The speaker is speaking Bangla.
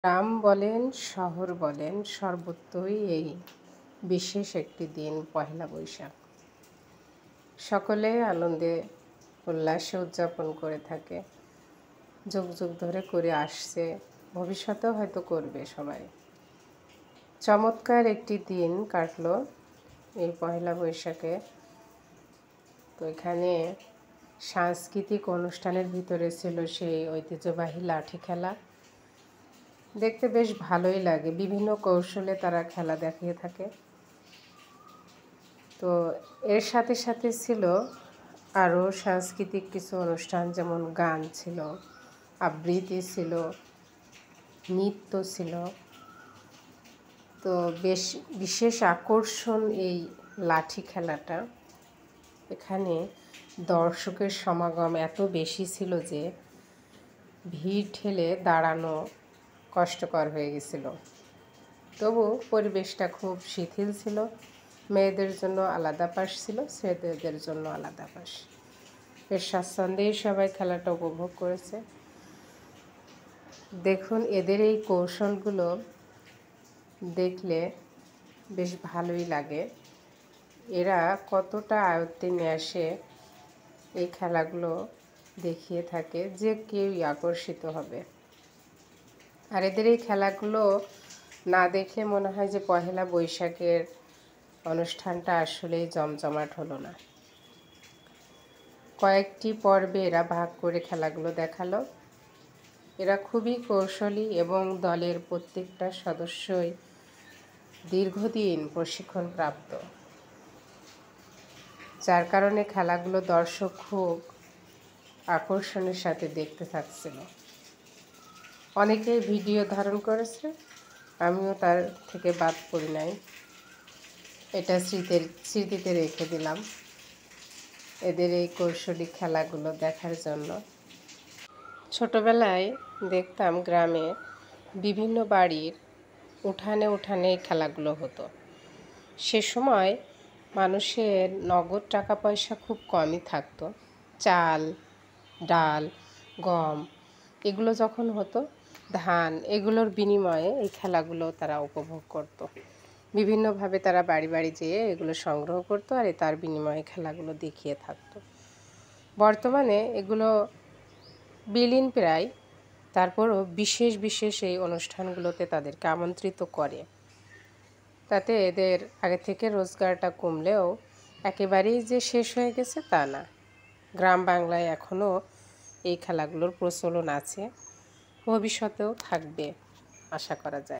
গ্রাম বলেন শহর বলেন সর্বত্রই এই বিশেষ একটি দিন পহেলা বৈশাখ। সকলে আনন্দে উল্লাসে উদযাপন করে থাকে, যুগ যুগ ধরে করে আসছে, ভবিষ্যতেও হয়তো করবে সবাই। চমৎকার একটি দিন কাটলো এই পহেলা বৈশাখে। তো এখানে সাংস্কৃতিক অনুষ্ঠানের ভিতরে ছিল সেই ঐতিহ্যবাহী লাঠি খেলা। দেখতে বেশ ভালোই লাগে, বিভিন্ন কৌশলে তারা খেলা দেখিয়ে থাকে। তো এর সাথে সাথে ছিল আরও সাংস্কৃতিক কিছু অনুষ্ঠান, যেমন গান ছিল, আবৃত্তি ছিল, নৃত্য ছিল। তো বেশ বিশেষ আকর্ষণ এই লাঠি খেলাটা। এখানে দর্শকের সমাগম এত বেশি ছিল যে ভিড় ঠেলে দাঁড়ানো কষ্টকর হয়ে গেছিল। তবু পরিবেশটা খুব শিথিল ছিল। মেয়েদের জন্য আলাদা পাশ ছিল, ছেলেদের জন্য আলাদা পাশ। বেশ স্বাচ্ছন্দ্যেই সবাই খেলাটা উপভোগ করেছে। দেখুন, এদের এই কৌশলগুলো দেখলে বেশ ভালোই লাগে। এরা কতটা আয়ত্তে নিয়ে আসে এই খেলাগুলো দেখিয়ে থাকে, যে কেউই আকর্ষিত হবে। আর এদের এই খেলাগুলো না দেখলে মনে হয় যে পহেলা বৈশাখের অনুষ্ঠানটা আসলেই জমজমাট হলো না। কয়েকটি পর্বে এরা ভাগ করে খেলাগুলো দেখালো। এরা খুবই কৌশলী এবং দলের প্রত্যেকটা সদস্যই দীর্ঘদিন প্রশিক্ষণপ্রাপ্ত, যার কারণে খেলাগুলো দর্শক খুব আকর্ষণের সাথে দেখতে থাকছিল। অনেকেই ভিডিও ধারণ করেছে, আমিও তার থেকে বাদ পড়ি নাই। এটা স্মৃতিতে রেখে দিলাম এদের এই কৌশলী খেলাগুলো দেখার জন্য। ছোটবেলায় দেখতাম গ্রামে বিভিন্ন বাড়ির উঠানে উঠানে এই খেলাগুলো হতো। সে সময় মানুষের নগদ টাকা পয়সা খুব কমই থাকতো। চাল, ডাল, গম এগুলো যখন হতো, ধান, এগুলোর বিনিময়ে এই খেলাগুলো তারা উপভোগ করত। বিভিন্নভাবে তারা বাড়ি বাড়ি যেয়ে এগুলো সংগ্রহ করতো আর তার বিনিময়ে খেলাগুলো দেখিয়ে থাকতো। বর্তমানে এগুলো বিলীন প্রায়, তারপরও বিশেষ বিশেষ এই অনুষ্ঠানগুলোতে তাদেরকে আমন্ত্রিত করে। তাতে এদের আগে থেকে রোজগারটা কমলেও একেবারেই যে শেষ হয়ে গেছে তা না। গ্রাম বাংলায় এখনও এই খেলাগুলোর প্রচলন আছে, ভবিষ্যতেও থাকবে আশা করা যায়।